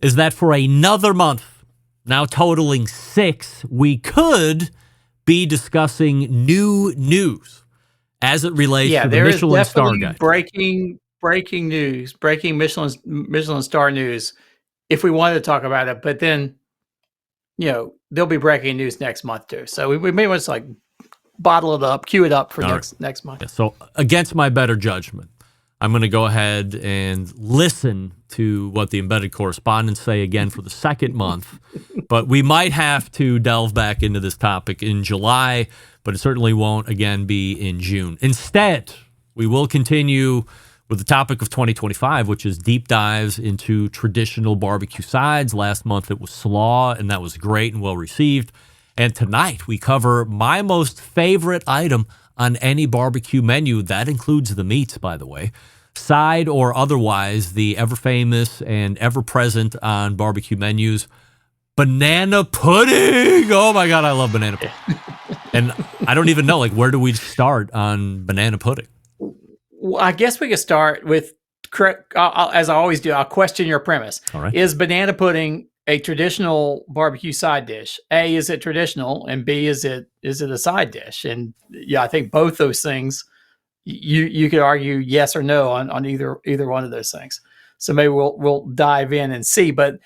is that for another month, now totaling 6, we could be discussing new news as it relates to the Michelin Star Guide. Breaking news, breaking Michelin Star news, if we wanted to talk about it, but then, there'll be breaking news next month too. So we may want to bottle it up, queue it up for next month. Yeah, so against my better judgment, I'm going to go ahead and listen to what the embedded correspondents say again for the second month. But we might have to delve back into this topic in July, but it certainly won't again be in June. Instead, we will continue with the topic of 2025, which is deep dives into traditional barbecue sides. Last month it was slaw, and that was great and well received. And tonight we cover my most favorite item on any barbecue menu. That includes the meats, by the way. Side or otherwise, the ever-famous and ever-present on barbecue menus, banana pudding. Oh my God, I love banana pudding. And I don't even know, where do we start on banana pudding? Well, I guess we could start with, as I always do, I'll question your premise. All right. Is banana pudding a traditional barbecue side dish? A, is it traditional? And B, is it a side dish? And yeah, I think both those things, you could argue yes or no on either one of those things. So maybe we'll dive in and see. But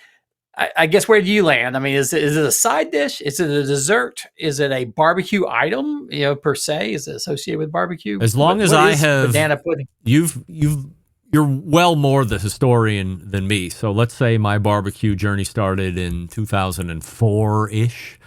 I guess, where do you land? I mean, is it a side dish? Is it a dessert? Is it a barbecue item, per se? Is it associated with barbecue? As long as I have banana pudding. You're well more the historian than me. So let's say my barbecue journey started in 2004-ish.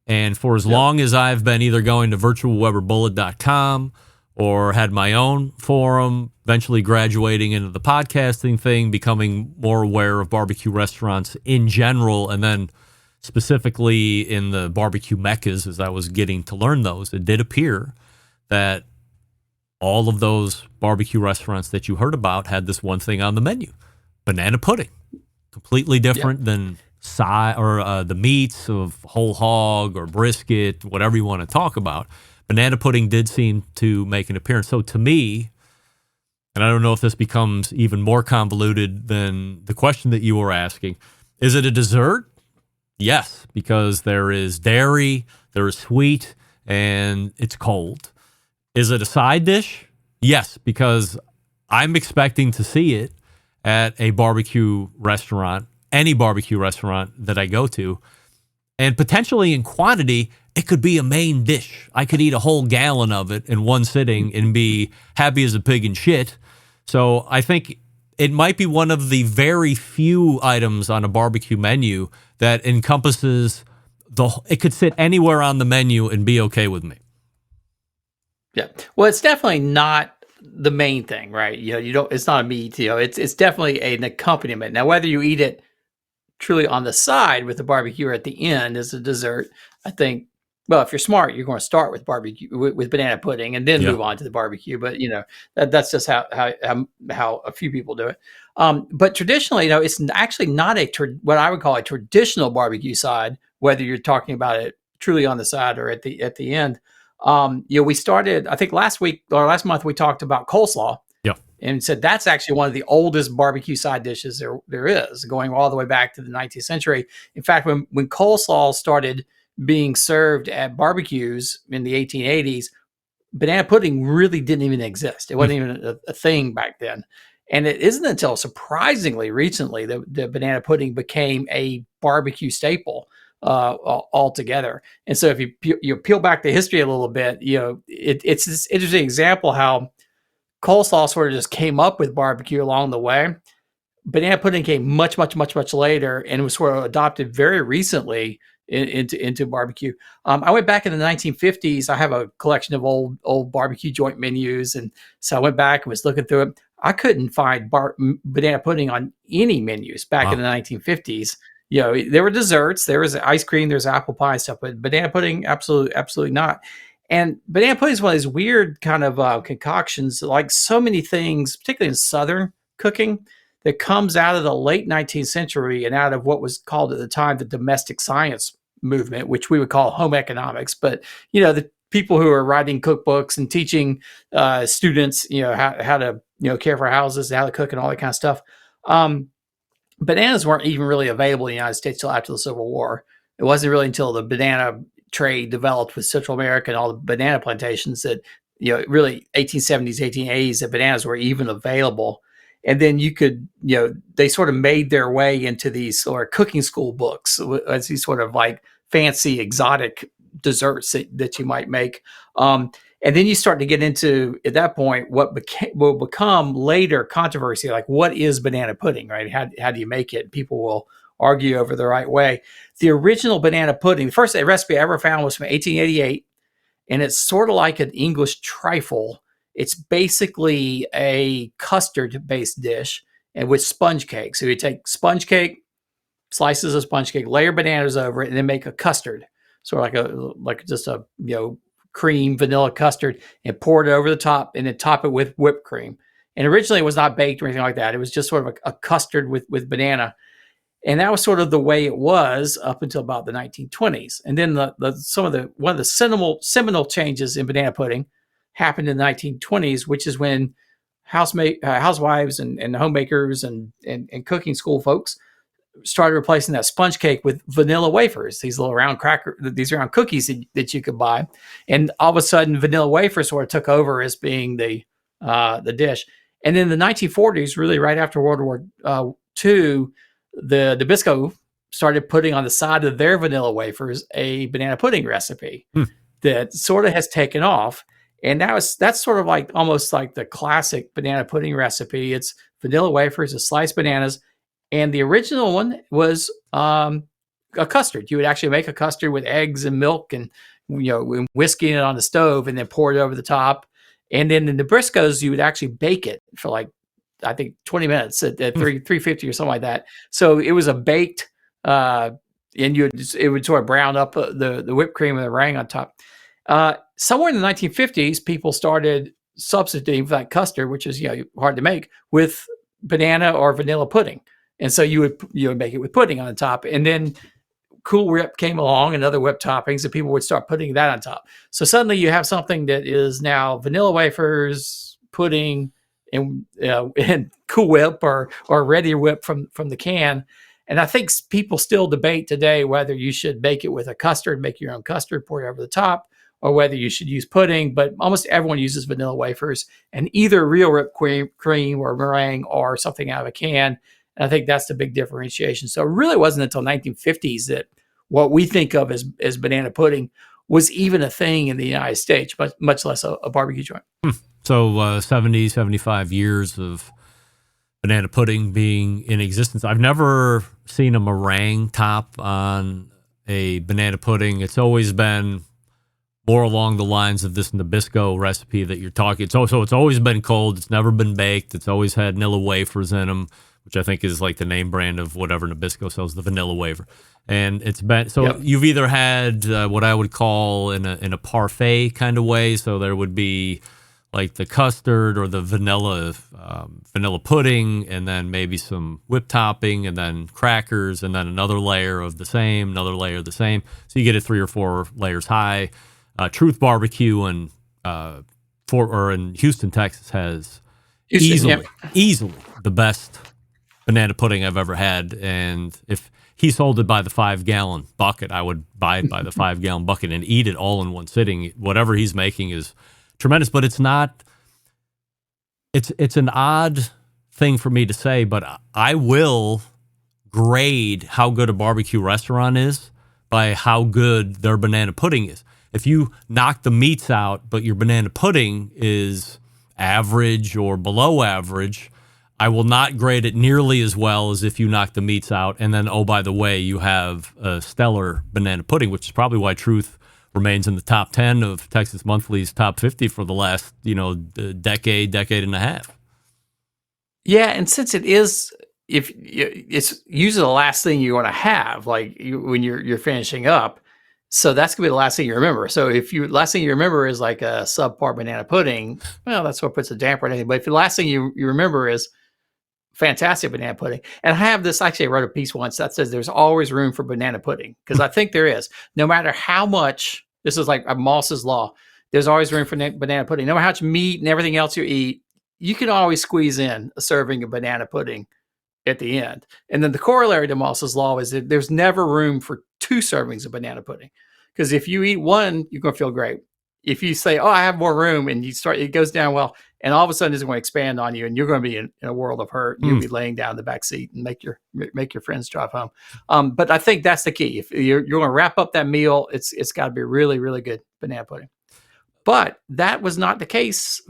And for as long as I've been either going to virtualweberbullet.com or had my own forum, eventually graduating into the podcasting thing, becoming more aware of barbecue restaurants in general, and then specifically in the barbecue meccas as I was getting to learn those, it did appear that all of those barbecue restaurants that you heard about had this one thing on the menu: banana pudding. Completely different than the meats of whole hog or brisket, whatever you want to talk about. Banana pudding did seem to make an appearance. So to me, and I don't know if this becomes even more convoluted than the question that you were asking, is it a dessert? Yes, because there is dairy, there is sweet, and it's cold. Is it a side dish? Yes, because I'm expecting to see it at a barbecue restaurant, any barbecue restaurant that I go to, and potentially in quantity, it could be a main dish. I could eat a whole gallon of it in one sitting and be happy as a pig in shit. So I think it might be one of the very few items on a barbecue menu that encompasses it could sit anywhere on the menu and be okay with me. Yeah. Well, it's definitely not the main thing, right? It's not a meat, it's definitely an accompaniment. Now, whether you eat it truly on the side with the barbecue or at the end as a dessert, I think, well, if you're smart, you're going to start with barbecue with banana pudding and then move on to the barbecue. But that's just how a few people do it. But traditionally, it's actually not what I would call a traditional barbecue side, whether you're talking about it truly on the side or at the end. We started, I think last month we talked about coleslaw. And said that's actually one of the oldest barbecue side dishes there is, going all the way back to the 19th century. In fact, when coleslaw started being served at barbecues in the 1880s, banana pudding really didn't even exist. It wasn't even a thing back then. And it isn't until surprisingly recently that the banana pudding became a barbecue staple altogether. And so if you peel back the history a little bit, it's this interesting example how coleslaw sort of just came up with barbecue along the way. banana pudding came much, much, much, much later, and was sort of adopted very recently into barbecue. I went back in the 1950s. I have a collection of old barbecue joint menus, and so I went back and was looking through it. I couldn't find banana pudding on any menus back in the 1950s. You know, there were desserts, there was ice cream, there's apple pie and stuff, but banana pudding, absolutely not. And banana pudding is one of these weird kind of concoctions, like so many things, particularly in Southern cooking, that comes out of the late 19th century and out of what was called at the time the domestic science movement, which we would call home economics. But, you know, the people who are writing cookbooks and teaching students, you know, how to, you know, care for houses, how to cook and all that kind of stuff. Bananas weren't even really available in the United States until after the Civil War. It wasn't really until the banana trade developed with Central America and all the banana plantations that, you know, really 1870s, 1880s, that bananas were even available. And then you could, you know, they sort of made their way into these sort of cooking school books as these sort of like fancy, exotic desserts that you might make. And then you start to get into, at that point, what will become later controversy, like what is banana pudding, right? How do you make it? People will argue over the right way. The original banana pudding, the first recipe I ever found was from 1888, and it's sort of like an English trifle. It's basically a custard-based dish and with sponge cake. So you take sponge cake, slices of sponge cake, layer bananas over it, and then make a custard, sort of like just a, you know, cream vanilla custard, and pour it over the top, and then top it with whipped cream. And originally it was not baked or anything like that. It was just sort of a custard with banana. And that was sort of the way it was up until about the 1920s. And then one of the seminal changes in banana pudding happened in the 1920s, which is when housewives and homemakers and cooking school folks started replacing that sponge cake with vanilla wafers, these little round round cookies that you could buy. And all of a sudden vanilla wafers sort of took over as being the dish. And in the 1940s, really right after World War II, the Nabisco started putting on the side of their vanilla wafers a banana pudding recipe that sort of has taken off. And that's sort of like almost like the classic banana pudding recipe. It's vanilla wafers, it's sliced bananas. And the original one was a custard. You would actually make a custard with eggs and milk and, you know, whisking it on the stove and then pour it over the top. And then the Nabiscos, you would actually bake it for like, I think 20 minutes at 350 or something like that. So it was a baked, and it would sort of brown up the whipped cream and the meringue on top. Somewhere in the 1950s, people started substituting for that custard, which is, you know, hard to make, with banana or vanilla pudding. And so you would make it with pudding on top. And then Cool Whip came along and other whip toppings, and people would start putting that on top. So suddenly you have something that is now vanilla wafers, pudding, and Cool Whip or Ready Whip from the can. And I think people still debate today whether you should bake it with a custard, make your own custard, pour it over the top, or whether you should use pudding. But almost everyone uses vanilla wafers and either real whipped cream or meringue or something out of a can. And I think that's the big differentiation. So it really wasn't until 1950s that what we think of as banana pudding was even a thing in the United States, but much less a barbecue joint. So 70, 75 years of banana pudding being in existence. I've never seen a meringue top on a banana pudding. It's always been more along the lines of this Nabisco recipe that you're talking. So it's always been cold. It's never been baked. It's always had vanilla wafers in them, which I think is like the name brand of whatever Nabisco sells, the vanilla wafer. And it's been, so You've either had what I would call in a parfait kind of way. So there would be like the custard or the vanilla pudding, and then maybe some whipped topping, and then crackers, and then another layer of the same, another layer of the same. So you get it 3 or 4 layers high. Truth Barbecue in Houston, Texas has easily the best banana pudding I've ever had. And if he sold it by the 5-gallon bucket, I would buy it by the 5-gallon bucket and eat it all in one sitting. Whatever he's making is tremendous, but it's not. It's an odd thing for me to say, but I will grade how good a barbecue restaurant is by how good their banana pudding is. If you knock the meats out, but your banana pudding is average or below average, I will not grade it nearly as well as if you knock the meats out. And then, oh, by the way, you have a stellar banana pudding, which is probably why Truth remains in the top 10 of Texas Monthly's top 50 for the last, decade and a half. Yeah, and since it is, if it's usually the last thing you want to have, when you're finishing up, so that's gonna be the last thing you remember. So if last thing you remember is like a subpar banana pudding, well, that's what puts a damper on anything. But if the last thing you remember is fantastic banana pudding, and I have this, actually I wrote a piece once that says there's always room for banana pudding, because I think there is. No matter how much, this is like a Moss's law, there's always room for banana pudding. No matter how much meat and everything else you eat, you can always squeeze in a serving of banana pudding at the end. And then the corollary to Moss's law is that there's never room for 2 servings of banana pudding. Because if you eat one, you're going to feel great. If you say, oh, I have more room, and it goes down well, and all of a sudden it's going to expand on you, and you're going to be in a world of hurt. You'll be laying down in the back seat and make your friends drive home. But I think that's the key. If you're going to wrap up that meal, it's got to be really, really good banana pudding. But that was not the case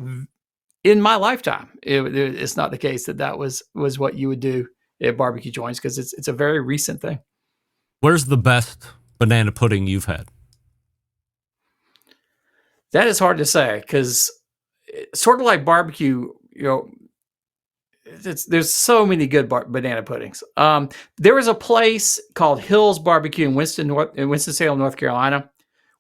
in my lifetime. It's not the case that was what you would do at barbecue joints, because it's a very recent thing. Where's the best banana pudding you've had? That is hard to say, because sort of like barbecue, there's so many good banana puddings. There was a place called Hill's Barbecue in Winston-Salem, North Carolina,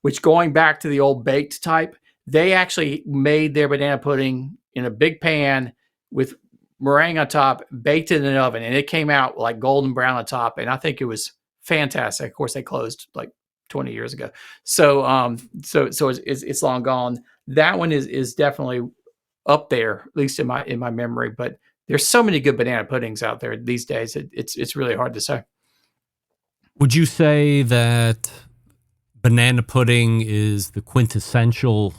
which, going back to the old baked type, they actually made their banana pudding in a big pan with meringue on top, baked it in an oven, and it came out like golden brown on top. And I think it was fantastic. Of course, they closed like 20 years ago. So it's long gone. That one is definitely up there, at least in my memory. But there's so many good banana puddings out there these days. It's really hard to say. Would you say that banana pudding is the quintessential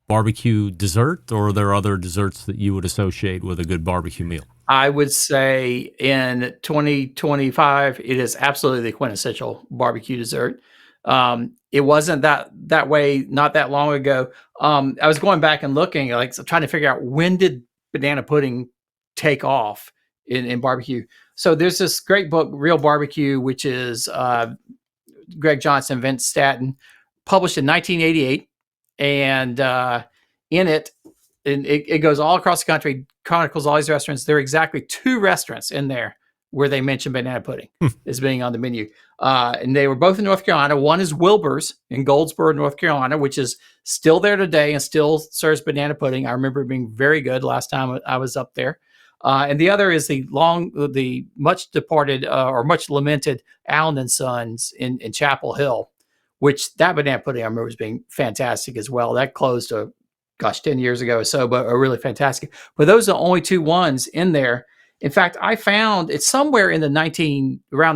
barbecue dessert, or are there other desserts that you would associate with a good barbecue meal? I would say in 2025, it is absolutely the quintessential barbecue dessert. It wasn't that way not that long ago. I was going back and looking, trying to figure out, when did banana pudding take off in barbecue. So there's this great book, Real Barbecue, which is Greg Johnson, Vince Staton, published in 1988. And in it, and it goes all across the country, chronicles all these restaurants. There are exactly 2 restaurants in there where they mention banana pudding as being on the menu. And they were both in North Carolina. One is Wilbur's in Goldsboro, North Carolina, which is still there today and still serves banana pudding. I remember it being very good last time I was up there. And the other is the much departed or much lamented Allen and Sons in Chapel Hill, which that banana pudding I remember as being fantastic as well. That closed 10 years ago or so, but are really fantastic. But those are the only 2 ones in there. In fact, I found it's somewhere in around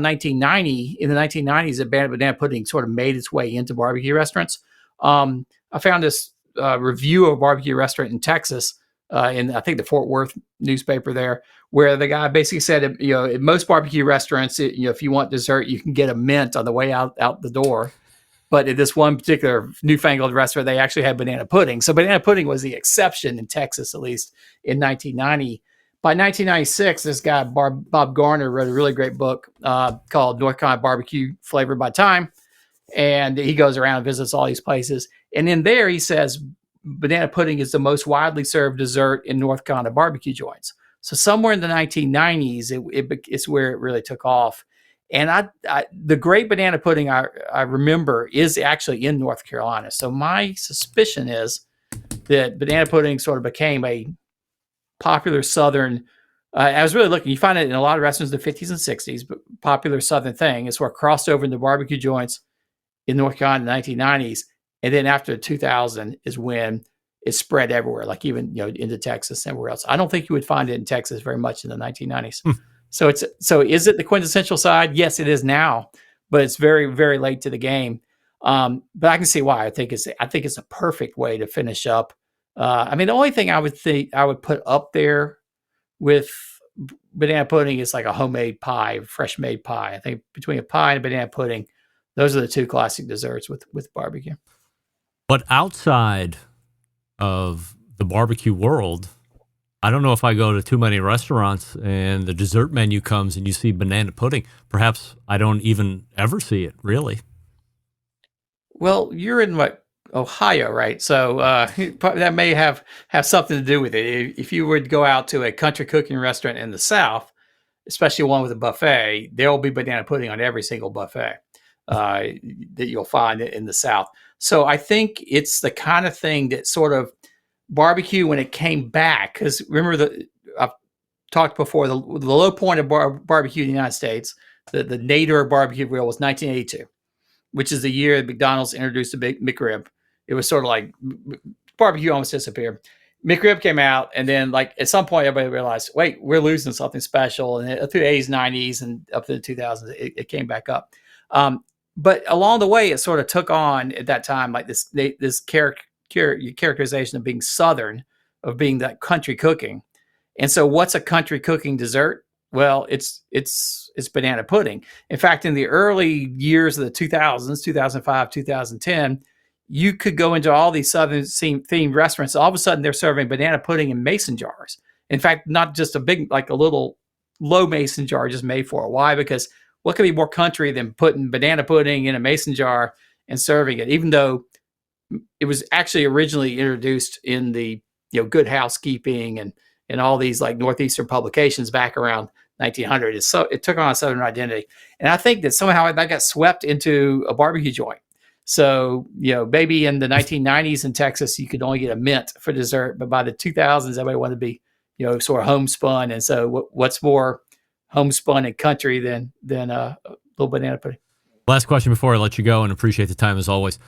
1990, in the 1990s, that banana pudding sort of made its way into barbecue restaurants. I found this review of a barbecue restaurant in Texas, in I think the Fort Worth newspaper there, where the guy basically said, at most barbecue restaurants, if you want dessert, you can get a mint on the way out the door. But at this one particular newfangled restaurant, they actually had banana pudding. So banana pudding was the exception in Texas, at least in 1990. By 1996, this guy, Bob Garner, wrote a really great book called North Carolina Barbecue Flavored by Time. And he goes around and visits all these places. And in there, he says banana pudding is the most widely served dessert in North Carolina barbecue joints. So somewhere in the 1990s, it's where it really took off. And the great banana pudding I remember is actually in North Carolina. So my suspicion is that banana pudding sort of became a popular Southern, I was really looking, you find it in a lot of restaurants in the 50s and 60s, but popular Southern thing. It's where it crossed over into barbecue joints in North Carolina in the 1990s. And then after 2000 is when it spread everywhere, like even into Texas and everywhere else. I don't think you would find it in Texas very much in the 1990s. So is it the quintessential side? Yes, it is now, but it's very, very late to the game. But I can see why. I think it's a perfect way to finish up. The only thing I would put up there with banana pudding is like a homemade pie, fresh made pie. I think between a pie and a banana pudding, those are the 2 classic desserts with barbecue. But outside of the barbecue world, I don't know if I go to too many restaurants and the dessert menu comes and you see banana pudding. Perhaps I don't even ever see it, really. Well, you're in Ohio, right? So that may have something to do with it. If you were to go out to a country cooking restaurant in the South, especially one with a buffet, there will be banana pudding on every single buffet that you'll find in the South. So I think it's the kind of thing that sort of barbecue when it came back, because remember I've talked before, the low point of barbecue in the United States, the nadir of barbecue grill was 1982, which is the year that McDonald's introduced the big McRib. It was sort of like barbecue almost disappeared. McRib came out, and then like at some point everybody realized, wait, we're losing something special. And through the 80s, 90s, and up to the 2000s, it came back up. But along the way, it sort of took on at that time like this characterization of being Southern, of being that country cooking. And so what's a country cooking dessert? Well, it's banana pudding. In fact, in the early years of the 2000s, 2005, 2010, you could go into all these Southern themed restaurants. All of a sudden, they're serving banana pudding in mason jars. In fact, not just a big, like a little low mason jar just made for it. Why? Because what could be more country than putting banana pudding in a mason jar and serving it, even though it was actually originally introduced in the Good Housekeeping and all these like Northeastern publications back around 1900. It took on a Southern identity. And I think that somehow that got swept into a barbecue joint. So, maybe in the 1990s in Texas, you could only get a mint for dessert. But by the 2000s, everybody wanted to be, sort of homespun. And so what's more homespun and country than a little banana pudding? Last question before I let you go, and appreciate the time as always.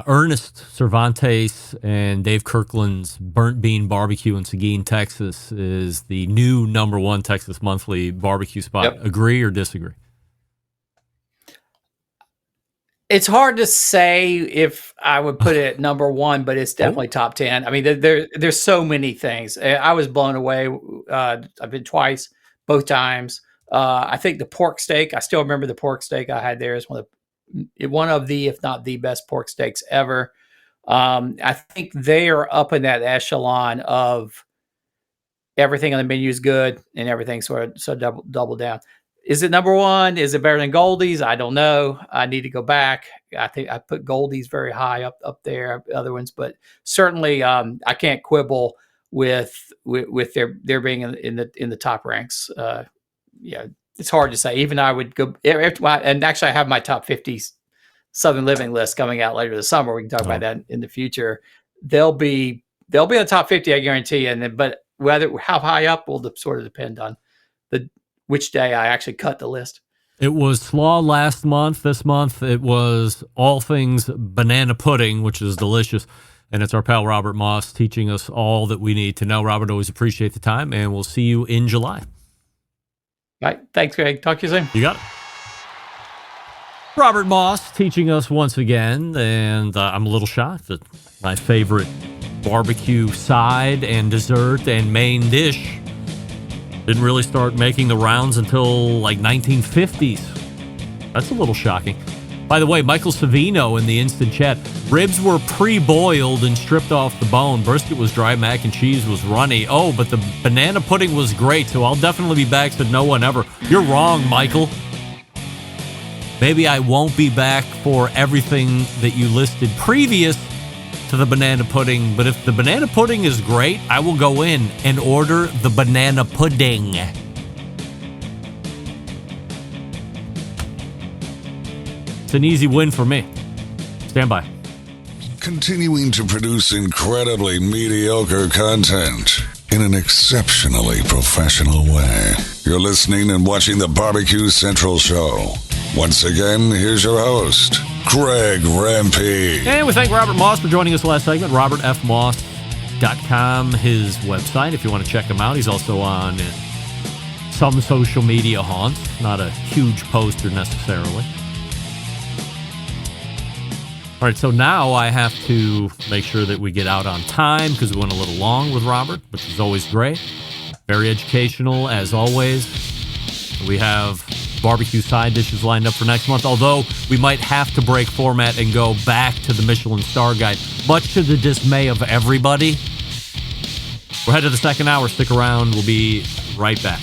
Ernest Cervantes and Dave Kirkland's Burnt Bean Barbecue in Seguin, Texas is the new #1 Texas monthly barbecue spot. Yep. Agree or disagree? It's hard to say if I would put it at #1, but it's definitely top 10. I mean, there's so many things. I was blown away. I've been twice, both times. I think the pork steak, I still remember the pork steak I had there is one of the, if not the best pork steaks ever. I think they are up in that echelon of everything on the menu is good and everything sort of double down. Is it #1? Is it better than Goldie's? I don't know. I need to go back. I think I put Goldie's very high up there, other ones, but certainly I can't quibble with their being in the top ranks. It's hard to say. Even I would go, and actually I have my top 50 Southern Living list coming out later this summer. We can talk about that in the future. They'll be in the top 50, I guarantee. But how high up will sort of depend on which day I actually cut the list. It was slaw last month. This month it was all things banana pudding, which is delicious. And it's our pal Robert Moss teaching us all that we need to know. Robert, always appreciate the time, and we'll see you in July. All right. Thanks, Greg. Talk to you soon. You got it. Robert Moss teaching us once again, and I'm a little shocked that my favorite barbecue side and dessert and main dish didn't really start making the rounds until like 1950s. That's a little shocking. By the way, Michael Savino in the instant chat, ribs were pre-boiled and stripped off the bone. Brisket was dry, mac and cheese was runny. Oh, but the banana pudding was great, so I'll definitely be back, said no one ever. You're wrong, Michael. Maybe I won't be back for everything that you listed previous to the banana pudding, but if the banana pudding is great, I will go in and order the banana pudding. It's an easy win for me. Stand by. Continuing to produce incredibly mediocre content in an exceptionally professional way. You're listening and watching the Barbecue Central Show. Once again, here's your host, Greg Rampey. And we thank Robert Moss for joining us last segment. RobertFMoss.com, his website, if you want to check him out. He's also on some social media haunts. Not a huge poster necessarily. All right, so now I have to make sure that we get out on time because we went a little long with Robert, which is always great. Very educational, as always. We have barbecue side dishes lined up for next month, although we might have to break format and go back to the Michelin Star Guide, much to the dismay of everybody. We'll head to the second hour. Stick around. We'll be right back.